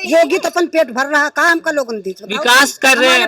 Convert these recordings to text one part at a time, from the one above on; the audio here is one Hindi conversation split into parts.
योगी तो अपन पेट भर रहा है, काम का लोगन दीजिए। विकास कर रहे हैं,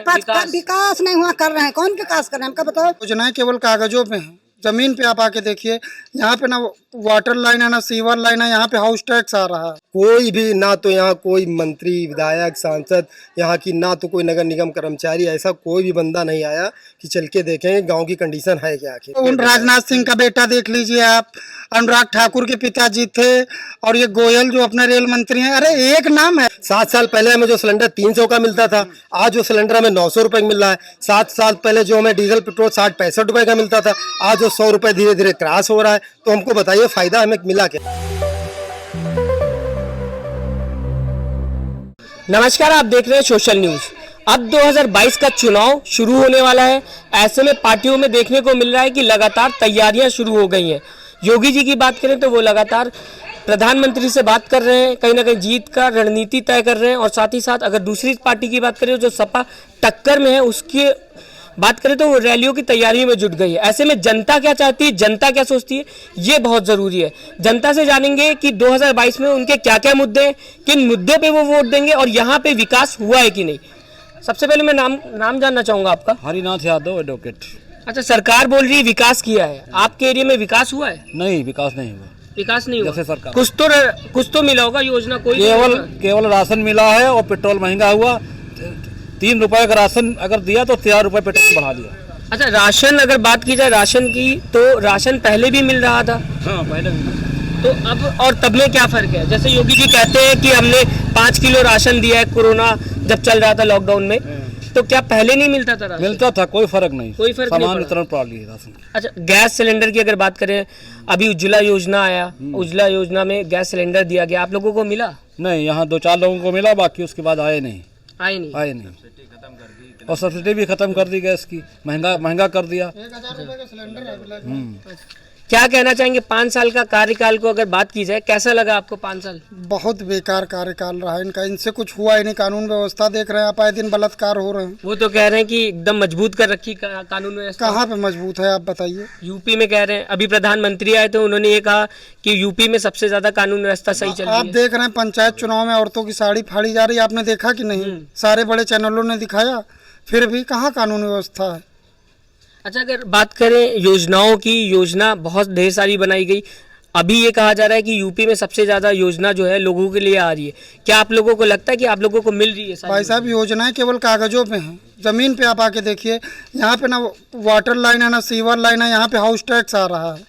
विकास नहीं हुआ, कर रहे हैं। कौन विकास कर रहे हैं हमका बताओ। योजनाएं केवल कागजों पे हैं, जमीन पे आप आके देखिए, यहाँ पे ना वाटर लाइन है ना सीवर लाइन है, यहाँ पे हाउस टैक्स आ रहा है। कोई भी ना तो यहाँ कोई मंत्री विधायक सांसद यहाँ की ना तो कोई नगर निगम कर्मचारी, ऐसा कोई भी बंदा नहीं आया कि चल के देखें गांव की कंडीशन है क्या आखिर। उन राजनाथ सिंह का बेटा देख लीजिए आप, अनुराग ठाकुर के पिताजी थे, और ये गोयल जो अपने रेल मंत्री हैं, अरे एक नाम है। 7 साल पहले हमें जो सिलेंडर 300 का मिलता था, आज जो सिलेंडर हमें 900 रुपए का मिल रहा है। 7 साल पहले जो हमें डीजल पेट्रोल 60-65 रुपए का मिलता था, आज जो 100 रुपए धीरे धीरे क्रॉस हो रहा है। तो हमको बताइए फायदा हमें मिला क्या। नमस्कार, आप देख रहे हैं सोशल न्यूज। अब 2022 का चुनाव शुरू होने वाला है। ऐसे में पार्टियों में देखने को मिल रहा है कि लगातार तैयारियां शुरू हो गई हैं। योगी जी की बात करें तो वो लगातार प्रधानमंत्री से बात कर रहे हैं, कहीं ना कहीं जीत का रणनीति तय कर रहे हैं। और साथ ही साथ अगर दूसरी पार्टी की बात करें जो सपा टक्कर में है, उसकी बात करें तो वो रैलियों की तैयारी में जुट गई है। ऐसे में जनता क्या चाहती है, जनता क्या सोचती है, ये बहुत ज़रूरी है। जनता से जानेंगे कि 2022 में उनके क्या क्या मुद्दे हैं, किन मुद्दों पे वो वोट देंगे और यहाँ पे विकास हुआ है कि नहीं। सबसे पहले मैं नाम जानना चाहूँगा आपका। हरिनाथ यादव, एडवोकेट। अच्छा, सरकार बोल रही है विकास किया है, आपके एरिया में विकास हुआ है? नहीं, विकास नहीं हुआ। विकास नहीं हुआ। जैसे सरकार कुछ तो मिला होगा योजना, कोई केवल राशन मिला है और पेट्रोल महंगा हुआ। 3 रुपए का राशन अगर दिया तो 13 रुपए पेट्रोल बढ़ा दिया। अच्छा, राशन अगर बात की जाए राशन की, तो राशन पहले भी मिल रहा था। हाँ, पहले भी। तो अब और तब में क्या फर्क है? जैसे योगी जी कहते हैं कि हमने 5 किलो राशन दिया है कोरोना जब चल रहा था लॉकडाउन में, तो क्या पहले नहीं मिलता था राशन? मिलता था, कोई फर्क नहीं। कोई फर्क नहीं समान वितरण प्रणाली है राशन। अच्छा, गैस सिलेंडर की अगर बात करें, अभी उज्ज्वला योजना आया, उज्ज्वला योजना में गैस सिलेंडर दिया गया, आप लोगों को मिला? नहीं, यहाँ 2-4 लोगों को मिला, बाकी उसके बाद आए नहीं। आए नहीं। और सब्सिडी भी खत्म कर दी गैस की, महंगा कर दिया। 1000 रुपए का सिलेंडर है। क्या कहना चाहेंगे 5 साल का कार्यकाल को अगर बात की जाए, कैसा लगा आपको 5 साल? बहुत बेकार कार्यकाल रहा है इनका, इनसे कुछ हुआ ही नहीं। कानून व्यवस्था देख रहे हैं आप, आए दिन बलात्कार हो रहे हैं। वो तो कह रहे हैं कि एकदम मजबूत कर रखी कानून व्यवस्था। कहाँ पे मजबूत है आप बताइए। यूपी में कह रहे हैं, अभी प्रधानमंत्री आए तो उन्होंने ये कहा कि यूपी में सबसे ज्यादा कानून व्यवस्था सही चल रही है। आप देख रहे हैं पंचायत चुनाव में औरतों की साड़ी फाड़ी जा रही है, आपने देखा कि नहीं? सारे बड़े चैनलों ने दिखाया, फिर भी कहाँ कानून व्यवस्था है। अच्छा, अगर बात करें योजनाओं की, योजना बहुत ढेर सारी बनाई गई। अभी ये कहा जा रहा है कि यूपी में सबसे ज्यादा योजना जो है लोगों के लिए आ रही है। क्या आप लोगों को लगता है कि आप लोगों को मिल रही है? भाई साहब, योजनाएं केवल कागजों पे हैं, जमीन पे आप आके देखिए, यहाँ पे ना वाटर लाइन है ना सीवर लाइन है, यहाँ पे हाउस टैक्स आ रहा है।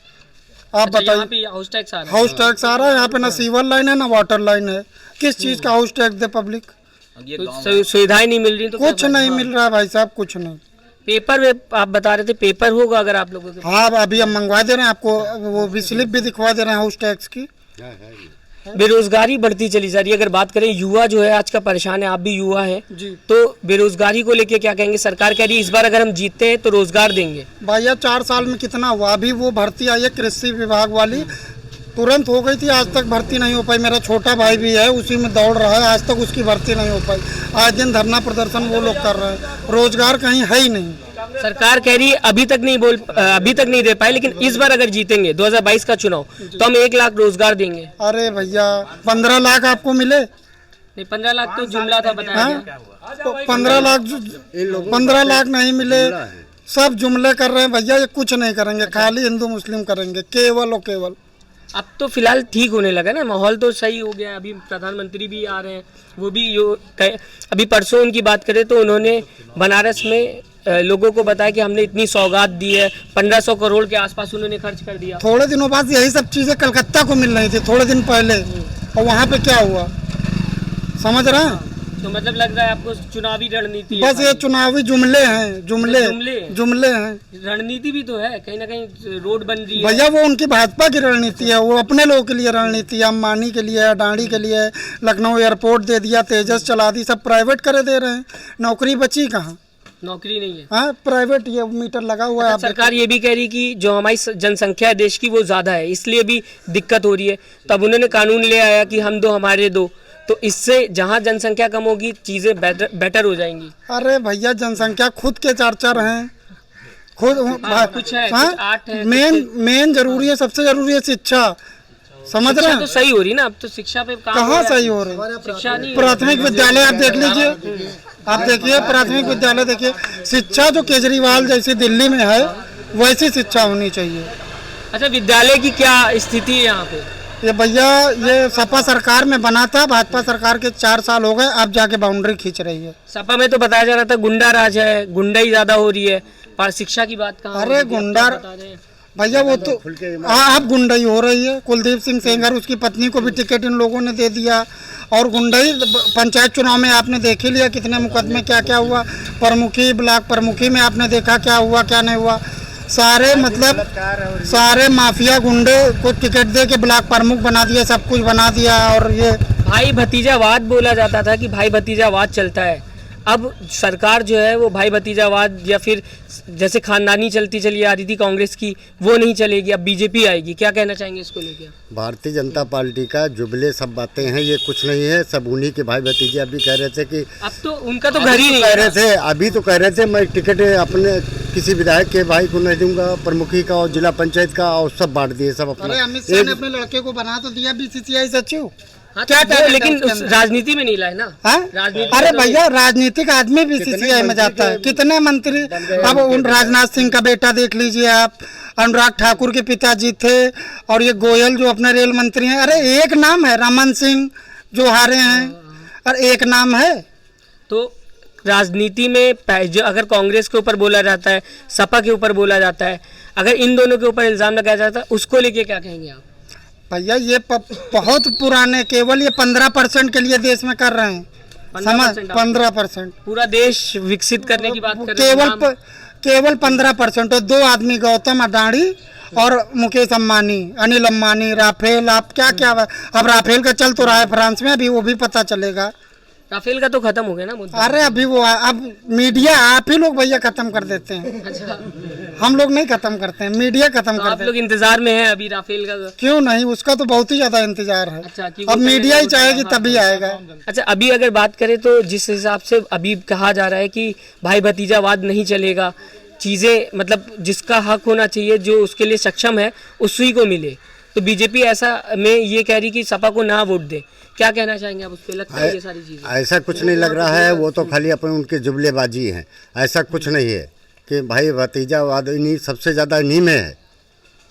आप बताइए, हाउस टैक्स आ रहा है? हाउस टैक्स आ रहा है यहाँ पे, ना सीवर लाइन है ना वाटर लाइन है। किस चीज का हाउस टैक्स दे पब्लिक? सुविधाएं नहीं मिल रही तो कुछ नहीं मिल रहा है भाई साहब, कुछ नहीं। पेपर में आप बता रहे थे, पेपर होगा अगर आप लोगों के? हाँ, अभी हम मंगवा दे रहे हैं आपको, वो भी स्लिप भी दिखवा दे रहे हैं हाउस टैक्स की। बेरोजगारी बढ़ती चली जा रही है। अगर बात करें युवा जो है आज का परेशान है, आप भी युवा हैं जी, तो बेरोजगारी को लेके क्या कहेंगे? सरकार कह रही है इस बार अगर हम जीतते हैं तो रोजगार देंगे। भैया 4 साल में कितना हुआ? अभी वो भर्ती आई है कृषि विभाग वाली, तुरंत हो गई थी, आज तक भर्ती नहीं हो पाई। मेरा छोटा भाई भी है, उसी में दौड़ रहा है, आज तक उसकी भर्ती नहीं हो पाई। आज दिन धरना प्रदर्शन वो लोग कर रहे हैं, रोजगार कहीं है ही नहीं। सरकार कह रही है अभी तक नहीं दे पाए, लेकिन इस बार अगर जीतेंगे 2022 का चुनाव तो हम 1 लाख रोजगार देंगे। अरे भैया 15 लाख आपको मिले? नहीं, 15 लाख तो जुमला था बताया गया। 15 लाख नहीं मिले, सब जुमले कर रहे हैं भैया। ये कुछ नहीं करेंगे, खाली हिंदू मुस्लिम करेंगे, केवल और केवल। अब तो फिलहाल ठीक होने लगा ना, माहौल तो सही हो गया। अभी प्रधानमंत्री भी आ रहे हैं, वो भी अभी परसों उनकी बात करें तो उन्होंने बनारस में लोगों को बताया कि हमने इतनी सौगात दी है, 1500 करोड़ के आसपास उन्होंने खर्च कर दिया। थोड़े दिनों बाद यही सब चीजें कलकत्ता को मिल रही थी, थोड़े दिन पहले, और वहाँ पे क्या हुआ समझ रहे हैं? तो मतलब लग रहा है आपको चुनावी रणनीति बस ये चुनावी जुमले हैं, जुमले हैं। रणनीति भी तो है, कहीं ना कहीं रोड बन रही है भैया, वो उनकी भाजपा की रणनीति है, वो अपने लोगों के लिए रणनीति है। अंबानी के लिए, अडानी के लिए। लखनऊ एयरपोर्ट दे दिया, तेजस चला दी, सब प्राइवेट करे दे रहे हैं। नौकरी बची कहाँ? नौकरी नहीं है। हाँ, प्राइवेट ये मीटर लगा हुआ है। सरकार ये भी कह रही कि जो हमारी जनसंख्या है देश की वो ज्यादा है, इसलिए भी दिक्कत हो रही है। तब उन्होंने कानून ले आया कि हम दो हमारे दो, तो इससे जहाँ जनसंख्या कम होगी चीजें बेटर हो जाएंगी। अरे भैया, जनसंख्या खुद के 4 हैं, खुद कुछ है, हाँ? कुछ 8 है। मेन जरूरी है, सबसे जरूरी है शिक्षा। समझ रहे शिक्षा हैं? तो सही हो रही ना, अब तो शिक्षा पे काम कहाँ हो रहा है। सही हो रही है? शिक्षा नहीं प्राथमिक विद्यालय आप देख लीजिए, आप देखिए प्राथमिक विद्यालय देखिए, शिक्षा जो केजरीवाल जैसी दिल्ली में है वैसी शिक्षा होनी चाहिए। अच्छा, विद्यालय की क्या स्थिति है यहाँ पे? ये भैया ये सपा सरकार में बना था, भाजपा सरकार के 4 साल हो गए, अब जाके बाउंड्री खींच रही है। सपा में तो बताया जा रहा था गुंडा राज है, गुंडाई ज्यादा हो रही है, पर शिक्षा की बात कहाँ हो अरे रही थी? गुंडा आप बता रहे हैं। भैया वो तो हाँ अब गुंडाई हो रही है। कुलदीप सिंह सेंगर उसकी पत्नी को भी टिकट इन लोगों ने दे दिया, और गुंडाई पंचायत चुनाव में आपने देख ही लिया कितने मुकदमे क्या क्या हुआ। प्रमुखी ब्लॉक प्रमुखी में आपने देखा क्या हुआ क्या नहीं हुआ। सारे मतलब सारे माफिया गुंडे को टिकट दे के ब्लॉक प्रमुख बना दिया, सब कुछ बना दिया। और ये भाई भतीजावाद बोला जाता था कि भाई भतीजावाद चलता है, अब सरकार जो है वो भाई भतीजावाद या फिर जैसे खानदानी चलती चली आ रही थी कांग्रेस की, वो नहीं चलेगी, अब बीजेपी आएगी। क्या कहना चाहेंगे इसको लेके? भारतीय जनता पार्टी का जुबले सब बातें हैं, ये कुछ नहीं है, सब उन्हीं के भाई भतीजे। अभी कह रहे थे कि अब तो उनका तो घर ही नहीं कह है रहे थे, अभी तो कह रहे थे मैं टिकट अपने किसी विधायक के भाई को नहीं दूंगा, प्रमुखी का और जिला पंचायत का, और सब बांट दिए सब अपना। अरे अमित शाह ने अपने लड़के को बना तो दिया बीसीसीआई सचिव। हाँ, क्या तो टैलेंट है लेकिन उसके उस अंदर? राजनीति में नहीं लाए ना। हाँ? राजनीति अरे में तो- भैया राजनीतिक आदमी बीसीसीआई में जाता है, कितने मंत्री। अब उन राजनाथ सिंह का बेटा देख लीजिए आप, अनुराग ठाकुर के पिताजी थे, और ये गोयल जो अपने रेल मंत्री हैं। अरे एक नाम है रमन सिंह जो हारे हैं, और एक नाम है। तो राजनीति में जो अगर कांग्रेस के ऊपर बोला जाता है, सपा के ऊपर बोला जाता है, अगर इन दोनों के ऊपर इल्जाम लगाया जाता है, उसको लेके क्या कहेंगे आप? भैया ये बहुत पुराने, केवल ये 15% के लिए देश में कर रहे हैं। 15% 15%, पूरा देश विकसित करने की बात कर रहे हैं। केवल केवल 15%। और 2 आदमी, गौतम अडानी और मुकेश अंबानी, अनिल अंबानी, राफेल, आप क्या क्या। अब राफेल का चल तो रहा है फ्रांस में, अभी वो भी पता चलेगा। राफेल का तो खत्म हो गया ना मुद्दा। अरे अभी वो अब मीडिया आप ही लोग भैया खत्म कर देते हैं, अच्छा, हम लोग नहीं खत्म करते हैं, मीडिया खत्म तो कर आप देते लोग इंतजार में हैं अभी राफेल का? हैं। क्यों नहीं, उसका तो बहुत ही ज्यादा इंतजार है। अच्छा, कि अब वो मीडिया ही पहले- चाहेगी तभी आएगा। अच्छा, अभी अगर बात करें तो जिस हिसाब से अभी कहा जा रहा है कि भाई भतीजावाद नहीं चलेगा, चीज़ें मतलब जिसका हक होना चाहिए, जो उसके लिए सक्षम है उसी को मिले, तो बीजेपी ऐसा में ये कह रही कि सपा को ना वोट दे। क्या कहना चाहेंगे आप उस पर? लगता है ये सारी चीज़ें? ऐसा कुछ नहीं लग रहा है, वो तो खाली अपन उनके जुबलेबाजी हैं। ऐसा कुछ नहीं है कि भाई भतीजावाद इन्हीं सबसे ज़्यादा इन्हीं में है,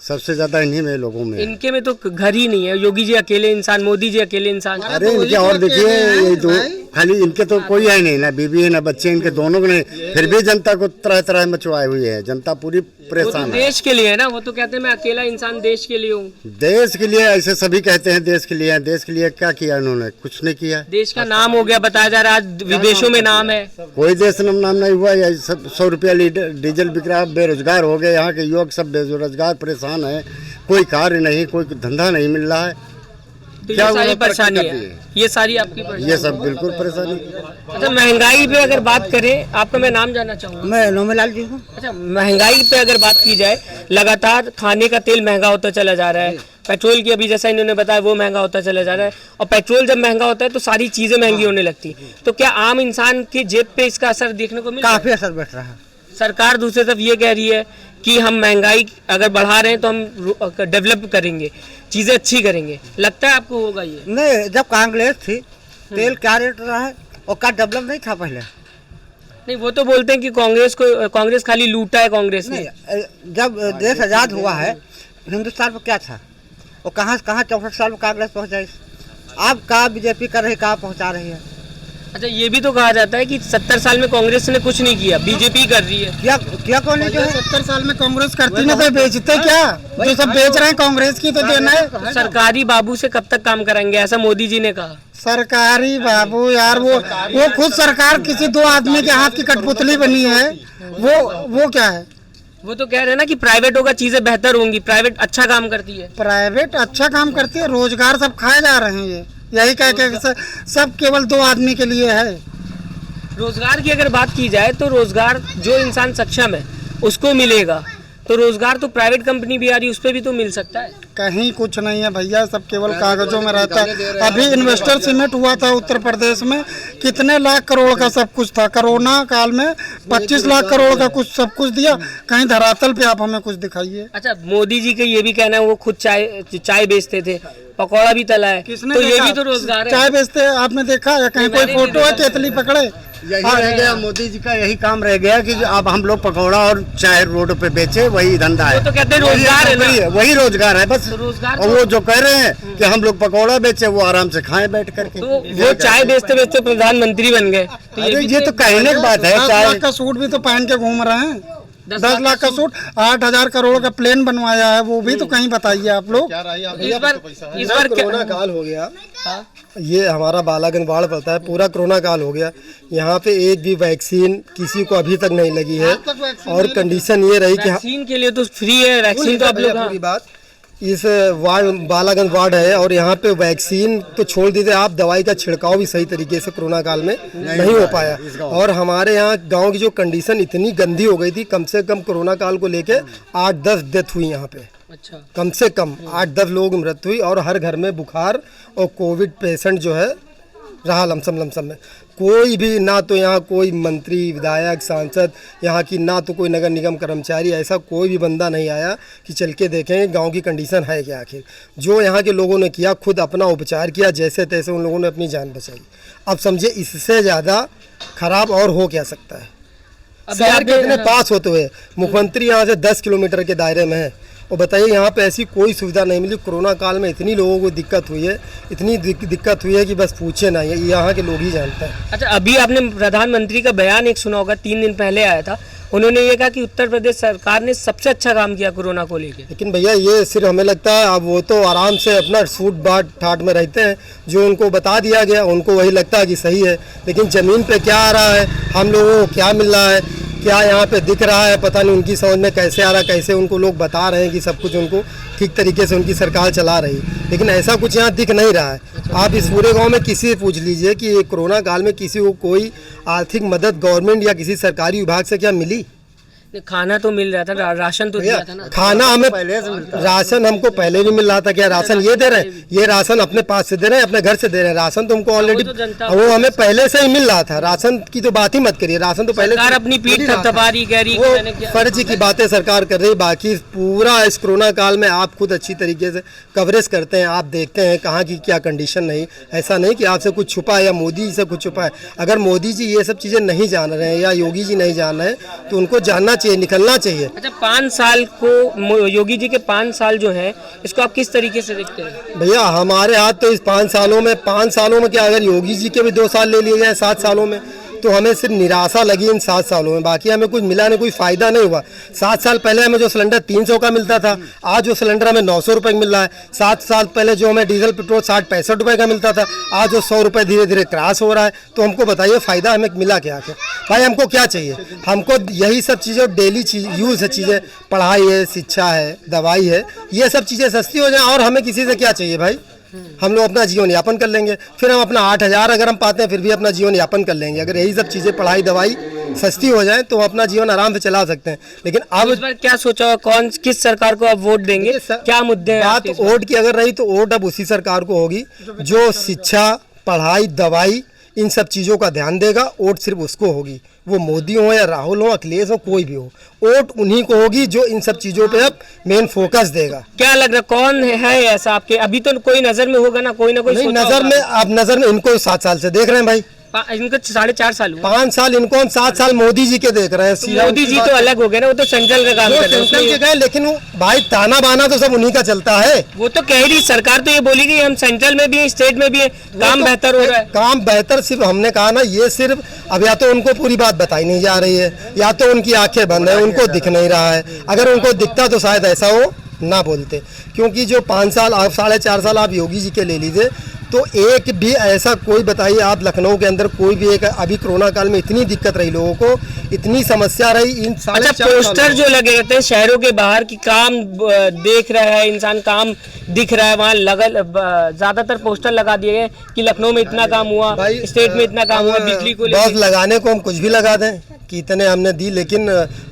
सबसे ज़्यादा इन्हीं में लोगों में है। इनके में तो घर ही नहीं है। योगी जी अकेले इंसान, मोदी जी अकेले इंसान। अरे इनके और देखिए, ये दो खाली इनके तो कोई है नहीं, ना बीबी है ना बच्चे, इनके दोनों को नहीं, फिर भी जनता को तरह तरह मचवाए हुई है, जनता पूरी वो तो परेशान है। देश के लिए है ना, वो तो कहते हैं मैं अकेला इंसान देश के लिए हूँ। देश के लिए ऐसे सभी कहते हैं, देश के लिए हैं। देश के लिए क्या किया उन्होंने? कुछ नहीं किया। देश का नाम हो गया, बताया जा रहा है आज विदेशों में नाम है। कोई देश नाम नहीं हुआ। ये सब 100 रुपया लीटर डीजल बिक रहा है, बेरोजगार हो गए, यहाँ के युवक सब बेरोजगार परेशान है, कोई कार्य नहीं, कोई धंधा नहीं मिल रहा है। तो क्या ये सारी उन्होंने परेशानी तरक्की है, कर दी है? ये सारी आपकी परेशानी। ये सब बिल्कुल परेशानी। अच्छा, महंगाई पे अगर बात करें, आपका मैं नाम जानना चाहूँगा। मैं नोमेलाल जी हूँ। अच्छा, महंगाई पे अगर बात की जाए, लगातार खाने का तेल महंगा होता चला जा रहा है, पेट्रोल की अभी जैसा इन्होंने बताया वो महंगा होता चला जा रहा है, और पेट्रोल जब महंगा होता है तो सारी चीज़ें महंगी होने लगती। तो क्या आम इंसान की जेब पे इसका असर देखने को मिल रहा है? काफी असर बैठ रहा है। सरकार दूसरी तरफ ये कह रही है कि हम महंगाई अगर बढ़ा रहे हैं तो हम डेवलप करेंगे, चीज़ें अच्छी करेंगे। लगता है आपको होगा ये? नहीं, जब कांग्रेस थी तेल क्या रेट रहा है और क्या डेवलप नहीं था पहले। नहीं, वो तो बोलते हैं कि कांग्रेस खाली लूटा है कांग्रेस ने। नहीं, जब देश आज़ाद हुआ है हिंदुस्तान में क्या था, और कहाँ 64 साल में कांग्रेस पहुँचाई। अब कहाँ बीजेपी कर रही, कहाँ पहुँचा रही है। अच्छा, ये भी तो कहा जाता है कि 70 साल में कांग्रेस ने कुछ नहीं किया, बीजेपी कर रही है। क्या कौन है जो है? 70 साल में कांग्रेस करती ना तो बेचते क्या, जो सब बेच रहे हैं कांग्रेस की तो देना है। सरकारी बाबू से कब तक काम कराएंगे, ऐसा मोदी जी ने कहा। सरकारी बाबू यार, वो खुद सरकार किसी 2 आदमी के हाथ की कठपुतली बनी है। वो क्या है? वो तो कह रहे हैं ना कि प्राइवेट होगा चीजें बेहतर होंगी, प्राइवेट अच्छा काम करती है। प्राइवेट अच्छा काम करती है, रोजगार सब खाए जा रहे हैं। ये यही कह के सब केवल 2 आदमी के लिए है। रोजगार की अगर बात की जाए तो रोजगार जो इंसान सक्षम है उसको मिलेगा, तो रोजगार तो प्राइवेट कंपनी भी आ रही है, उस पर भी तो मिल सकता है। कहीं कुछ नहीं है भैया, सब केवल कागजों में रहता है। अभी इन्वेस्टर समिट हुआ था उत्तर प्रदेश में, कितने लाख करोड़ का सब कुछ था। कोरोना काल में 25 लाख करोड़ का कुछ सब कुछ दिया, कहीं धरातल पे आप हमें कुछ दिखाइए। अच्छा, मोदी जी का ये भी कहना है वो खुद चाय बेचते थे, पकौड़ा भी तला है, किसने तो ये देखा? भी तो रोजगार है। चाय बेचते हैं, आपने देखा या कहीं कोई फोटो है तेतली पकड़े? यही रह गया, मोदी जी का यही काम रह गया कि अब हम लोग पकौड़ा और चाय रोड पे बेचे, वही धंधा है। वो तो कहते हैं रोजगार है ना। वही रोजगार है बस। तो रोजगार और वो जो कह रहे हैं कि हम लोग पकौड़ा बेचे, वो आराम से खाएं बैठ करके। तो वो चाय बेचते बेचते प्रधानमंत्री बन गए, तो अरे भी ये तो कहने की बात है। 10 चाय लाख का सूट भी तो पहन के घूम रहे हैं। 10 10 लाख का सूट, 8,000 करोड़ का प्लेन बनवाया है, वो भी तो कहीं बताइए आप लोग। इस बार कोरोना काल हो गया, हाँ? ये हमारा बालागंज वार्ड पड़ता है, पूरा कोरोना काल हो गया। यहाँ पे एक भी वैक्सीन किसी को अभी तक नहीं लगी है, और कंडीशन ये रही कि वैक्सीन के लिए तो फ्री है वैक्सीन, तो आप लोग पूरी बात इस वार्ड बालागंज वार्ड है, और यहाँ पे वैक्सीन तो छोड़ दीजिए, आप दवाई का छिड़काव भी सही तरीके से कोरोना काल में नहीं हो पाया। और हमारे यहाँ गांव की जो कंडीशन इतनी गंदी हो गई थी, कम से कम कोरोना काल को लेके 8-10 डेथ हुई यहाँ पे। अच्छा, कम से कम 8-10 लोग की मृत्यु हुई, और हर घर में बुखार और कोविड पेशेंट जो है रहा लमसम में। कोई भी ना तो यहाँ कोई मंत्री, विधायक, सांसद, यहाँ की ना तो कोई नगर निगम कर्मचारी, ऐसा कोई भी बंदा नहीं आया कि चल के देखें गांव की कंडीशन है क्या। आखिर जो यहाँ के लोगों ने किया, खुद अपना उपचार किया, जैसे तैसे उन लोगों ने अपनी जान बचाई। अब समझे इससे ज़्यादा खराब और हो क्या सकता है। शहर के इतने पास होते हुए मुख्यमंत्री यहाँ से 10 किलोमीटर के दायरे में है, और बताइए यहाँ पे ऐसी कोई सुविधा नहीं मिली। कोरोना काल में इतनी लोगों को दिक्कत हुई है, इतनी दिक्कत हुई है कि बस पूछे ना, ये यहाँ के लोग ही जानते हैं। अच्छा, अभी आपने प्रधानमंत्री का बयान एक सुना होगा, 3 दिन पहले आया था, उन्होंने ये कहा कि उत्तर प्रदेश सरकार ने सबसे अच्छा काम किया कोरोना को लेकर। लेकिन भैया ये सिर्फ हमें लगता है, अब वो तो आराम से अपना सूट बाट ठाट में रहते हैं, जो उनको बता दिया गया उनको वही लगता है कि सही है, लेकिन ज़मीन पे क्या आ रहा है, हम लोगों को क्या मिल रहा है, क्या यहाँ पे दिख रहा है, पता नहीं उनकी समझ में कैसे आ रहा है, कैसे उनको लोग बता रहे हैं कि सब कुछ उनको ठीक तरीके से उनकी सरकार चला रही, लेकिन ऐसा कुछ यहाँ दिख नहीं रहा है। आप इस पूरे गांव में किसी से पूछ लीजिए कि ये कोरोना काल में किसी को कोई आर्थिक मदद गवर्नमेंट या किसी सरकारी विभाग से क्या मिली। खाना तो मिल रहा था, राशन तो दिया था ना। खाना हमें राशन हमको पहले भी मिल रहा था। क्या राशन ये दे रहे हैं? ये राशन अपने पास से दे रहे हैं, अपने घर से दे रहे हैं। राशन तो हमको ऑलरेडी वो हमें पहले से ही मिल रहा था। राशन की तो बात ही मत करिए, राशन तो पहले सरकार अपनी पीठ थपथपा रही, कह रही है कि मैंने किया। फर्जी की बातें सरकार कर रही है। बाकी पूरा इस कोरोना काल में आप खुद अच्छी तरीके से कवरेज करते हैं, आप देखते हैं कहाँ की क्या कंडीशन नहीं। ऐसा नहीं कि आपसे कुछ छुपा है या मोदी जी से कुछ छुपा है। अगर मोदी जी ये सब चीज़ें नहीं जान रहे हैं या योगी जी नहीं जान रहे हैं तो उनको जानना चाहिए, निकलना चाहिए। अच्छा, 5 साल को योगी जी के 5 साल जो है, इसको आप किस तरीके से देखते हैं? भैया हमारे हाथ तो इस 5 सालों में क्या, अगर योगी जी के भी 2 साल ले लिए जाए 7 सालों में, तो हमें सिर्फ निराशा लगी इन 7 सालों में। बाकी हमें कुछ मिला नहीं, कोई फायदा नहीं हुआ। 7 साल पहले हमें जो सिलेंडर 300 का मिलता था, आज जो सिलेंडर हमें 900 रुपये का मिल रहा है। 7 साल पहले जो हमें डीजल पेट्रोल 60-65 रुपये का मिलता था, आज जो 100 रुपये धीरे धीरे क्रॉस हो रहा है। तो हमको बताइए फ़ायदा हमें मिला क्या? आखिर भाई हमको क्या चाहिए? हमको यही सब चीज़ें, डेली यूज़ है चीज़ें, पढ़ाई है, शिक्षा है, दवाई है, ये सब चीज़ें सस्ती हो जाए, और हमें किसी से क्या चाहिए भाई? हम लोग अपना जीवन यापन कर लेंगे, फिर हम अपना 8,000 अगर हम पाते हैं फिर भी अपना जीवन यापन कर लेंगे। अगर यही सब चीज़ें, पढ़ाई दवाई सस्ती हो जाए तो हम अपना जीवन आराम से चला सकते हैं। लेकिन अब इस बार क्या सोचा, कौन किस सरकार को आप वोट देंगे? क्या मुद्दे हैं? बात वोट की अगर रही तो वोट अब उसी सरकार को होगी जो शिक्षा, पढ़ाई, दवाई, इन सब चीज़ों का ध्यान देगा। वोट सिर्फ उसको होगी, वो मोदी हो या राहुल हो, अखिलेश हो, कोई भी हो, वोट उन्हीं को होगी जो इन सब चीज़ों पे अब मेन फोकस देगा। क्या लग रहा, कौन है ऐसा आपके? अभी तो कोई नजर में होगा ना, कोई ना कोई नहीं, सोचा नज़र होगा। में, अब नज़र में इनको 7 साल से देख रहे हैं भाई। इनको 4.5 साल हुए। 5 साल इनको, हम 7 साल मोदी जी के देख रहे हैं। तो मोदी जी तो अलग हो गए ना, वो तो सेंट्रल का काम कर रहे हैं सेंट्रल के उसमें। गए, लेकिन वो भाई ताना बाना तो सब उन्हीं का चलता है। वो तो कह रही सरकार, तो ये बोली कि हम सेंट्रल में भी है, स्टेट में भी है, काम बेहतर हो रहा है। काम बेहतर सिर्फ हमने कहा ना, ये सिर्फ अब या तो उनको पूरी बात बताई नहीं जा रही है, या तो उनकी आंखें बंद है, उनको दिख नहीं रहा है। अगर उनको दिखता तो शायद ऐसा वो ना बोलते। क्योंकि जो 5 साल, आप 4.5 साल आप योगी जी के ले लीजिए, तो एक भी ऐसा कोई बताइए आप लखनऊ के अंदर कोई भी एक, अभी कोरोना काल में इतनी दिक्कत रही लोगों को, इतनी समस्या रही इन अच्छा, पोस्टर जो लगे रहते हैं शहरों के बाहर की काम देख रहा है इंसान, काम दिख रहा है, वहाँ ज्यादातर पोस्टर लगा दिए गए कि लखनऊ में इतना काम हुआ, स्टेट में इतना काम हुआ, बिजली को बस लगाने को हम कुछ भी लगा दें कि इतने हमने दी, लेकिन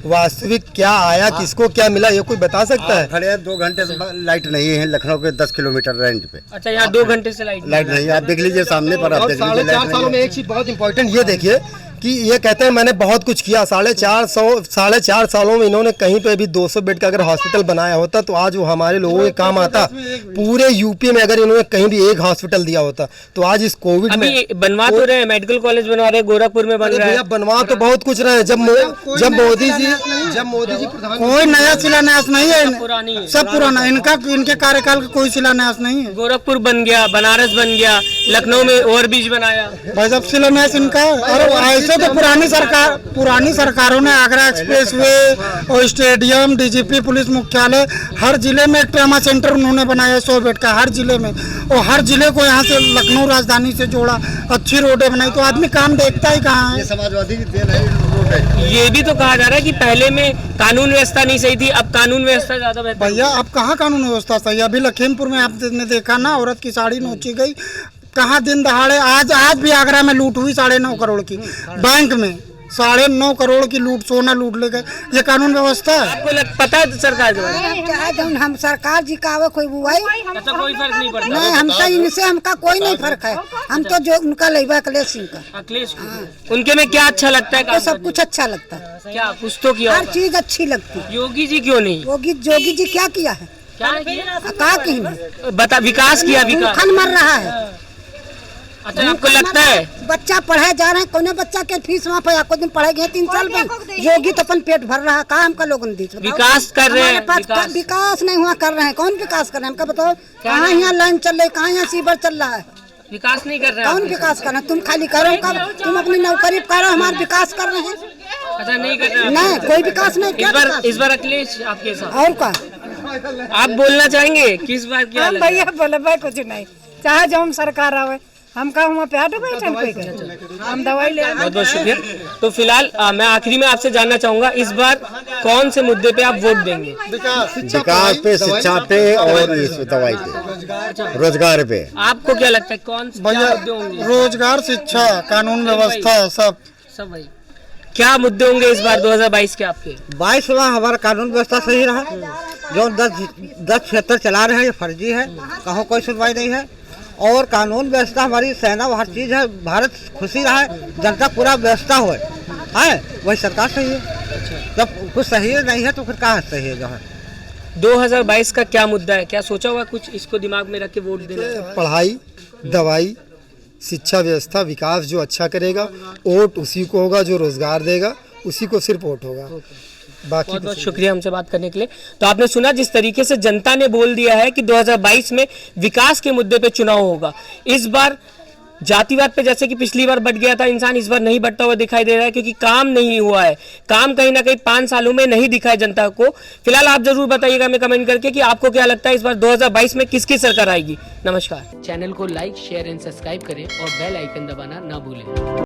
वास्तविक क्या आया, किसको क्या मिला, ये कोई बता सकता है? खड़े 2 घंटे से लाइट नहीं है लखनऊ के 10 किलोमीटर रेंज पे। अच्छा, यहाँ 2 घंटे से लाइट नहीं है, आप देख लीजिए सामने पर, आप और देख लीजिए। 4.5 सालों में एक चीज बहुत इंपॉर्टेंट ये देखिए कि ये कहते हैं मैंने बहुत कुछ किया, 4.5 सालों में इन्होंने कहीं पे भी 200 बेड का अगर हॉस्पिटल बनाया होता तो आज वो हमारे लोगों के काम आता। पूरे यूपी में अगर इन्होंने कहीं भी एक हॉस्पिटल दिया होता तो आज इस कोविड में अभी बनवा तो रहे हैं, मेडिकल कॉलेज बनवा रहे हैं, गोरखपुर में बन रहा है। बनवा तो बहुत कुछ रहे हैं। जब मोदी जी कोई नया शिलान्यास नहीं है, पुरानी सब पुराना। इनके कार्यकाल का कोई शिलान्यास नहीं है। गोरखपुर बन गया, बनारस बन गया, लखनऊ में ओवरब्रिज बनाया। भाई साहब शिलान्यास इनका है। और ऐसे तो पुरानी सरकारों ने आगरा एक्सप्रेसवे और स्टेडियम, डीजीपी पुलिस मुख्यालय, हर जिले में ट्रामा सेंटर उन्होंने बनाया 100 बेड का, हर जिले में। और हर जिले को यहाँ से लखनऊ राजधानी से जोड़ा, अच्छी रोडें बनाई। तो आदमी काम देखता ही कहाँ है। समाजवादी की देन है रोड है। ये भी तो कहा जा रहा है कि पहले में कानून व्यवस्था नहीं सही थी, अब कानून व्यवस्था ज्यादा बेहतर। भैया अब कहाँ कानून व्यवस्था सही है? अभी लखीमपुर में आपने देखा ना, औरत की साड़ी नोची गई, कहाँ दिन दहाड़े। आज भी आगरा में लूट हुई 9.5 करोड़ की, बैंक में 9.5 करोड़ की लूट, सोना लूट ले गए। ये कानून व्यवस्था है? आपको पता है सरकार के बारे में? हम सरकार जी का आवे कोई बुआई अच्छा, कोई फर्क नहीं पड़ता। नहीं, हमसे इनसे हमका कोई नहीं फर्क है। हम तो जो उनका लेबा अखिलेश सिंह का, अखिलेश उनके में क्या अच्छा लगता है? तो सब कुछ अच्छा लगता है, क्या कुछ तो किया? हर चीज अच्छी लगती है। योगी जी क्यों नहीं? योगी जी क्या किया है? क्या किया? कहा की नहीं, बता, विकास किया, विकास। खन मर रहा है। अच्छा, आपको लगता है बच्चा पढ़े जा रहे हैं, कोने बच्चा के फीस वहाँ पे आपको दिन पढ़े गए 3 साल में। योगी तो अपन पेट भर रहा है, काम का लोगन दी विकास कर रहे हैं। विकास नहीं हुआ, कर रहे हैं। कौन विकास कर रहे हैं हमका बताओ? कहाँ यहाँ लाइन चल रही, कहाँ यहाँ सीवर चल रहा है? विकास नहीं कर रहे हैं। कौन विकास कर रहे हैं? तुम खाली करो, तुम अपनी नौकरी करो, हमारा विकास कर रहे हैं। अच्छा, नहीं कर रहे हैं। नहीं, कोई विकास नहीं। इस बार अखिलेश आपके साथ। और क्या आप बोलना चाहेंगे किस बार क्या? भैया बोले भाई कुछ नहीं, चाहे जो हम सरकार आवे, हम का वहाँ पे आटो बैठे हम दवाई ले। बहुत बहुत शुक्रिया। तो फिलहाल मैं आखिरी में आपसे जानना चाहूंगा, इस बार कौन से मुद्दे पे आप वोट देंगे? विकास पे, शिक्षा पे और इस दवाई पे, रोजगार पे। आपको क्या लगता है कौन से मुद्दे होंगे? रोजगार, शिक्षा, कानून व्यवस्था, सब भाई क्या मुद्दे होंगे इस बार 2022 के आपके? 22 में हमारा कानून व्यवस्था सही रहा। जो 10 क्षेत्र चला रहे हैं ये फर्जी है, कहीं कोई सुनवाई नहीं है। और कानून व्यवस्था हमारी सेना हर चीज़ है, भारत खुशी रहा है, जनता पूरा व्यवस्था हो है, वही सरकार सही है। जब कुछ सही नहीं है तो फिर कहाँ सही है? जो है 2022 का क्या मुद्दा है, क्या सोचा हुआ कुछ इसको दिमाग में रख के वोट देना? पढ़ाई, दवाई, शिक्षा व्यवस्था, विकास जो अच्छा करेगा वोट उसी को होगा, जो रोजगार देगा उसी को सिर्फ वोट होगा। बाकी बहुत बहुत शुक्रिया हमसे बात करने के लिए। तो आपने सुना जिस तरीके से जनता ने बोल दिया है कि 2022 में विकास के मुद्दे पे चुनाव होगा। इस बार जातिवाद पे जैसे कि पिछली बार बढ़ गया था इंसान, इस बार नहीं बढ़ता हुआ दिखाई दे रहा है, क्योंकि काम नहीं हुआ है। काम कहीं ना कहीं 5 सालों में नहीं दिखा है जनता को। फिलहाल आप जरूर बताइएगा हमें कमेंट करके कि आपको क्या लगता है इस बार 2022 में किसकी सरकार आएगी। नमस्कार। चैनल को लाइक, शेयर एंड सब्सक्राइब करें और बेल आइकन दबाना ना भूलें।